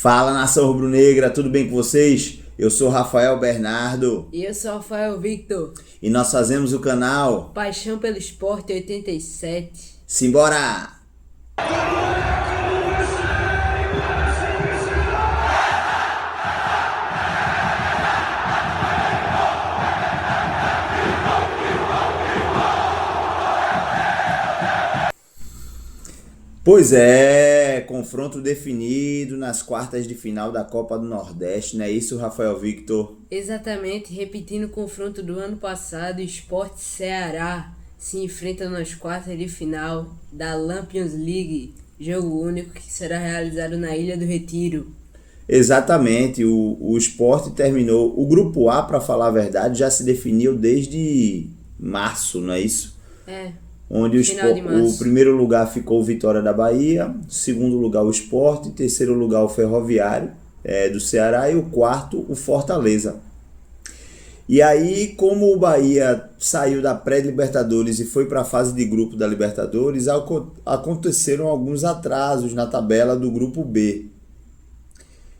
Fala, nação rubro-negra, tudo bem com vocês? Eu sou Rafael Bernardo E eu sou Rafael Victor. e nós fazemos o canal Paixão pelo Esporte 87. Simbora! Pois é, confronto definido nas quartas de final da Copa do Nordeste, não é isso, Rafael Victor? Exatamente, repetindo o confronto do ano passado, Sport Ceará se enfrenta nas quartas de final da Lampions League, jogo único que será realizado na Ilha do Retiro. Exatamente, o Sport terminou, o grupo A, para falar a verdade, já se definiu desde março, não é isso? É, Onde final de março. o primeiro lugar ficou o Vitória da Bahia, segundo lugar o Sport, terceiro lugar o Ferroviário do Ceará e o quarto o Fortaleza. E aí, como o Bahia saiu da pré-Libertadores e foi para a fase de grupo da Libertadores, aconteceram alguns atrasos na tabela do grupo B.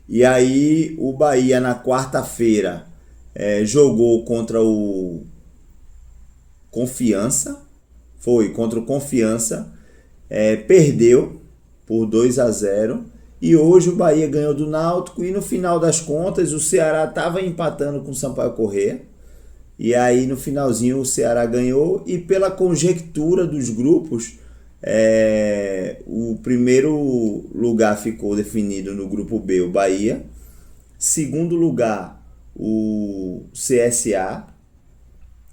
E aí o Bahia na quarta-feira jogou contra o Confiança, contra o Confiança, perdeu por 2-0 e hoje o Bahia ganhou do Náutico e no final das contas o Ceará estava empatando com o Sampaio Corrêa e aí no finalzinho o Ceará ganhou e pela conjectura dos grupos o primeiro lugar ficou definido no grupo B, o Bahia, segundo lugar o CSA,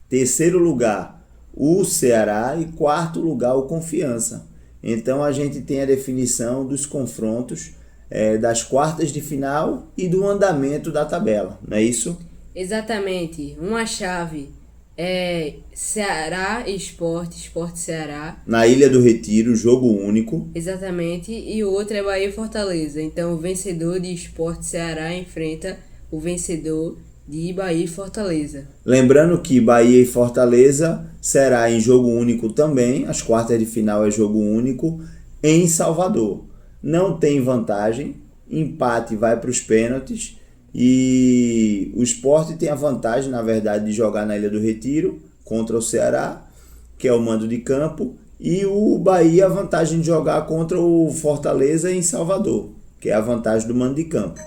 terceiro lugar o Ceará e quarto lugar o Confiança. Então a gente tem a definição dos confrontos das quartas de final e do andamento da tabela, não é isso? Exatamente, uma chave é Ceará e Sport Ceará. Na Ilha do Retiro, jogo único. Exatamente, e o outro é Bahia e Fortaleza. Então o vencedor de Sport Ceará enfrenta o vencedor de Bahia e Fortaleza. Lembrando que Bahia e Fortaleza será em jogo único também, as quartas de final é jogo único, em Salvador. Não tem vantagem, empate vai para os pênaltis e o Sport tem a vantagem, na verdade, de jogar na Ilha do Retiro contra o Ceará, que é o mando de campo, e o Bahia a vantagem de jogar contra o Fortaleza em Salvador, que é a vantagem do mando de campo.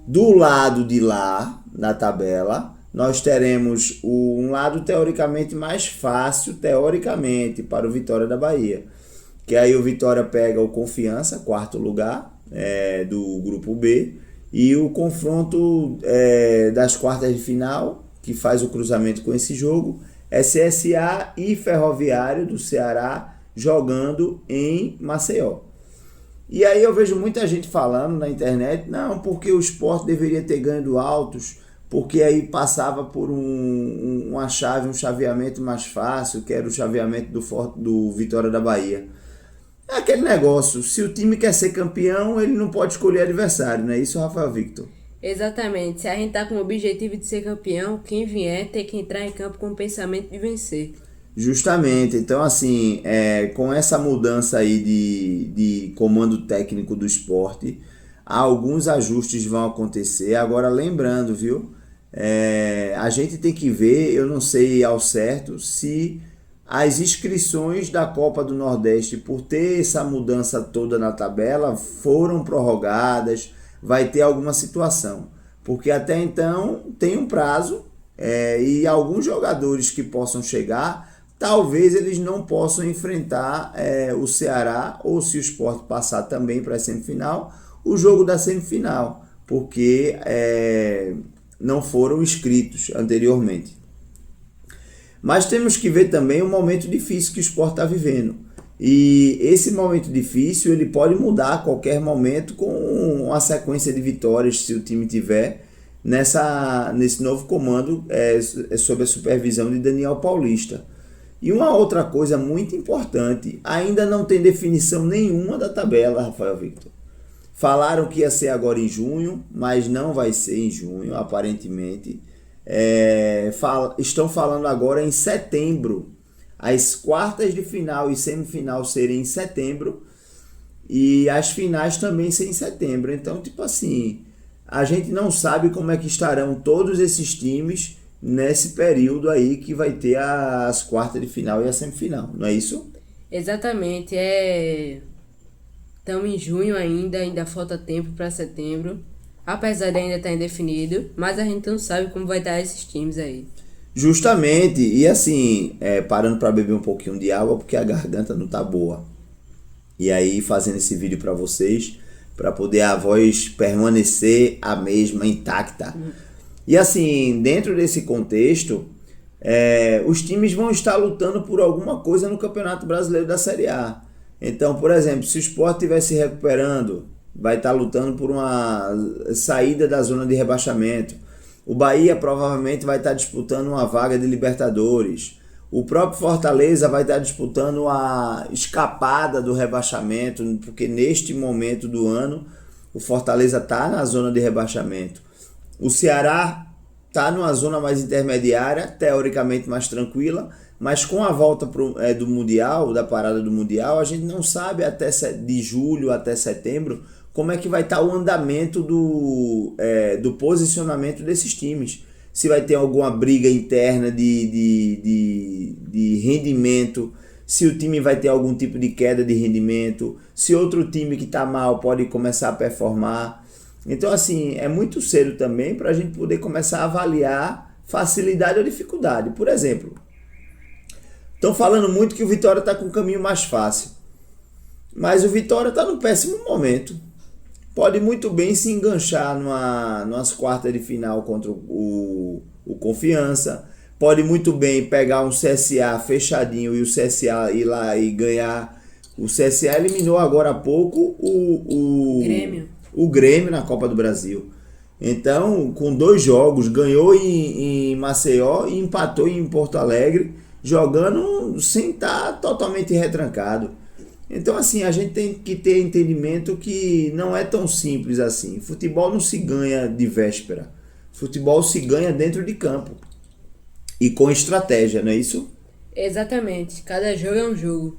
Do lado de lá, na tabela, nós teremos um lado teoricamente mais fácil, teoricamente, para o Vitória da Bahia. Que aí o Vitória pega o Confiança, quarto lugar do grupo B, e o confronto das quartas de final, que faz o cruzamento com esse jogo, é CSA e Ferroviário do Ceará jogando em Maceió. E aí eu vejo muita gente falando na internet, não, porque o Sport deveria ter ganho do Altos, porque aí passava por um chaveamento mais fácil, que era o chaveamento do Vitória da Bahia. É aquele negócio, se o time quer ser campeão, ele não pode escolher adversário, não é isso, Rafael Victor? Exatamente, se a gente tá com o objetivo de ser campeão, quem vier tem que entrar em campo com o pensamento de vencer. Justamente, então assim, com essa mudança aí de comando técnico do Sport, alguns ajustes vão acontecer. Agora lembrando, viu, a gente tem que ver, eu não sei ao certo, se as inscrições da Copa do Nordeste, por ter essa mudança toda na tabela, foram prorrogadas, vai ter alguma situação. Porque até então tem um prazo e alguns jogadores que possam chegar, talvez eles não possam enfrentar o Ceará, ou se o Sport passar também para a semifinal, o jogo da semifinal, porque não foram inscritos anteriormente. Mas temos que ver também o momento difícil que o Sport está vivendo. E esse momento difícil ele pode mudar a qualquer momento com uma sequência de vitórias, se o time tiver nesse novo comando sob a supervisão de Daniel Paulista. E uma outra coisa muito importante, ainda não tem definição nenhuma da tabela, Rafael Victor. Falaram que ia ser agora em junho, mas não vai ser em junho, aparentemente. Estão falando agora em setembro. As quartas de final e semifinal serem em setembro e as finais também ser em setembro. Então, tipo assim, a gente não sabe como é que estarão todos esses times nesse período aí que vai ter as quartas de final e a semifinal, não é isso? Exatamente, estamos em junho ainda falta tempo para setembro, apesar de ainda estar indefinido, mas a gente não sabe como vai estar esses times aí. Justamente, e assim, parando para beber um pouquinho de água porque a garganta não tá boa. E aí fazendo esse vídeo para vocês, para poder a voz permanecer a mesma, intacta. E assim, dentro desse contexto, os times vão estar lutando por alguma coisa no Campeonato Brasileiro da Série A. Então, por exemplo, se o Sport estiver se recuperando, vai estar lutando por uma saída da zona de rebaixamento. O Bahia provavelmente vai estar disputando uma vaga de Libertadores. O próprio Fortaleza vai estar disputando a escapada do rebaixamento, porque neste momento do ano o Fortaleza está na zona de rebaixamento. O Ceará está numa zona mais intermediária, teoricamente mais tranquila, mas com a volta do Mundial, da parada do Mundial, a gente não sabe até de julho até setembro como é que vai estar o andamento do posicionamento desses times. Se vai ter alguma briga interna de rendimento, se o time vai ter algum tipo de queda de rendimento, se outro time que está mal pode começar a performar. Então, assim, é muito cedo também para a gente poder começar a avaliar facilidade ou dificuldade. Por exemplo, estão falando muito que o Vitória está com um caminho mais fácil, mas o Vitória está num péssimo momento. Pode muito bem se enganchar numas quartas de final contra o Confiança. Pode muito bem pegar um CSA fechadinho e o CSA ir lá e ganhar. O CSA eliminou agora há pouco o Grêmio na Copa do Brasil. Então, com 2 jogos, ganhou em Maceió e empatou em Porto Alegre, jogando sem estar totalmente retrancado. Então, assim, a gente tem que ter entendimento que não é tão simples assim. Futebol não se ganha de véspera. Futebol se ganha dentro de campo. E com estratégia, não é isso? Exatamente. Cada jogo é um jogo.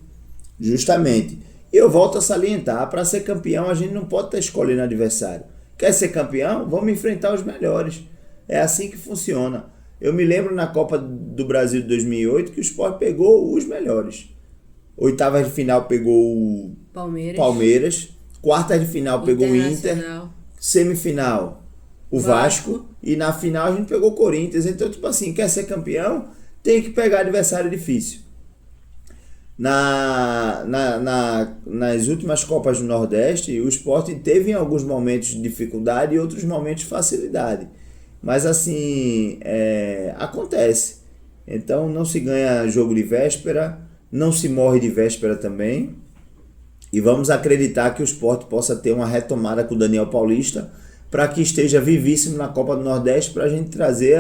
Justamente. E eu volto a salientar, para ser campeão a gente não pode estar escolhendo adversário. Quer ser campeão? Vamos enfrentar os melhores. É assim que funciona. Eu me lembro na Copa do Brasil de 2008 que o Sport pegou os melhores. Oitavas de final pegou o Palmeiras. Quartas de final pegou o Inter. Semifinal o Vasco. E na final a gente pegou o Corinthians. Então, tipo assim, quer ser campeão? Tem que pegar adversário difícil. Nas últimas Copas do Nordeste, o Sport teve em alguns momentos de dificuldade e outros momentos de facilidade. Mas assim, acontece. Então não se ganha jogo de véspera, não se morre de véspera também. E vamos acreditar que o Sport possa ter uma retomada com o Daniel Paulista para que esteja vivíssimo na Copa do Nordeste para a gente trazer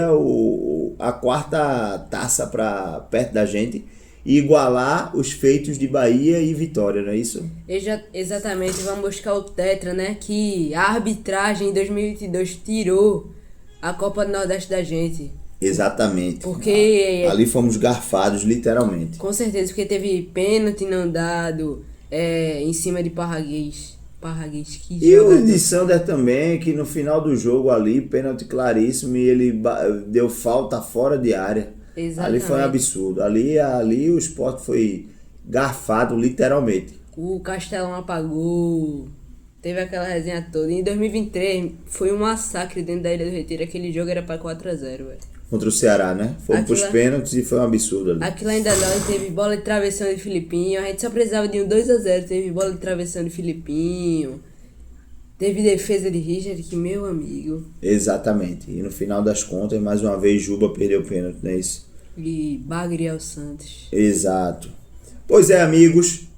a quarta taça para perto da gente e igualar os feitos de Bahia e Vitória, não é isso? Exatamente, vamos buscar o Tetra, né? Que a arbitragem em 2022 tirou a Copa do Nordeste da gente. Exatamente. Porque ali fomos garfados, literalmente. Com certeza, porque teve pênalti não dado em cima de Parraguês. E o de Sander também, que no final do jogo ali, pênalti claríssimo, e ele deu falta fora de área. Exatamente. Ali foi um absurdo. Ali o Sport foi garfado, literalmente. O Castelão apagou. Teve aquela resenha toda. E em 2023 foi um massacre dentro da Ilha do Retiro. Aquele jogo era pra 4-0, velho. Contra o Ceará, né? Fomos pros pênaltis e foi um absurdo ali. Aquilo ainda não, teve bola de travessão de Filipinho. A gente só precisava de um 2-0. Teve bola de travessão de Filipinho. Teve defesa de Richard, que meu amigo. Exatamente. E no final das contas, mais uma vez, Juba perdeu o pênalti, não é isso? E Bagriel Santos. Exato. Pois é, amigos.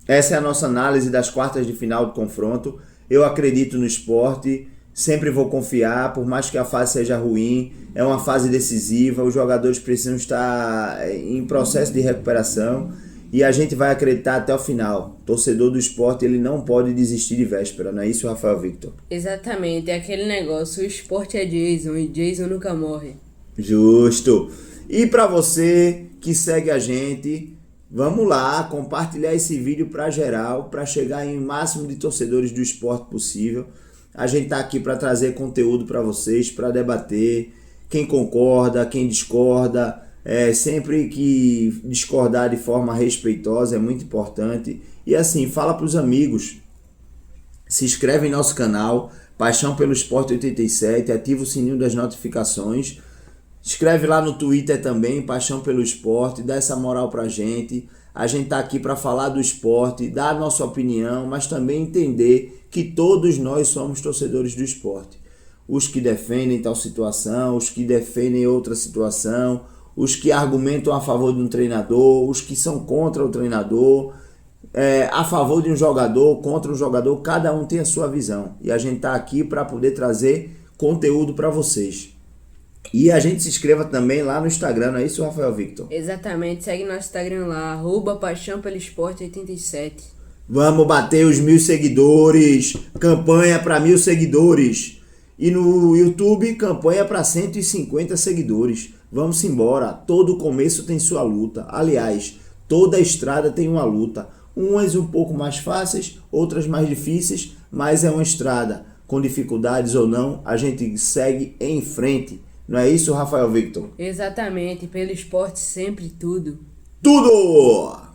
Essa é a nossa análise das quartas de final do confronto. Eu acredito no Sport. Sempre vou confiar, por mais que a fase seja ruim. É uma fase decisiva. Os jogadores precisam estar em processo de recuperação. E a gente vai acreditar até o final. Torcedor do Sport, ele não pode desistir de véspera, não é isso, Rafael Victor? Exatamente, é aquele negócio, o Sport é Jason e Jason nunca morre. Justo. E para você que segue a gente, Vamos lá, compartilhar esse vídeo para geral, para chegar em máximo de torcedores do esporte possível. A gente está aqui para trazer conteúdo para vocês, para debater. Quem concorda, quem discorda, sempre que discordar de forma respeitosa é muito importante. E assim, fala para os amigos, se inscreve em nosso canal, Paixão pelo Esporte 87, ativa o sininho das notificações. Escreve lá no Twitter também, Paixão pelo Esporte, dá essa moral pra gente. A gente tá aqui para falar do esporte, dar a nossa opinião, mas também entender que todos nós somos torcedores do esporte. Os que defendem tal situação, os que defendem outra situação, os que argumentam a favor de um treinador, os que são contra o treinador, a favor de um jogador, contra um jogador, cada um tem a sua visão. E a gente tá aqui para poder trazer conteúdo para vocês. E a gente se inscreva também lá no Instagram, não é isso, Rafael Victor? Exatamente, segue nosso Instagram lá, Paixão pelo Esporte 87. Vamos bater os 1.000 seguidores, campanha para 1.000 seguidores. E no YouTube, campanha para 150 seguidores. Vamos embora, todo começo tem sua luta. Aliás, toda estrada tem uma luta. Umas um pouco mais fáceis, outras mais difíceis, mas é uma estrada. Com dificuldades ou não, a gente segue em frente. Não é isso, Rafael Victor? Exatamente, pelo esporte sempre tudo. Tudo!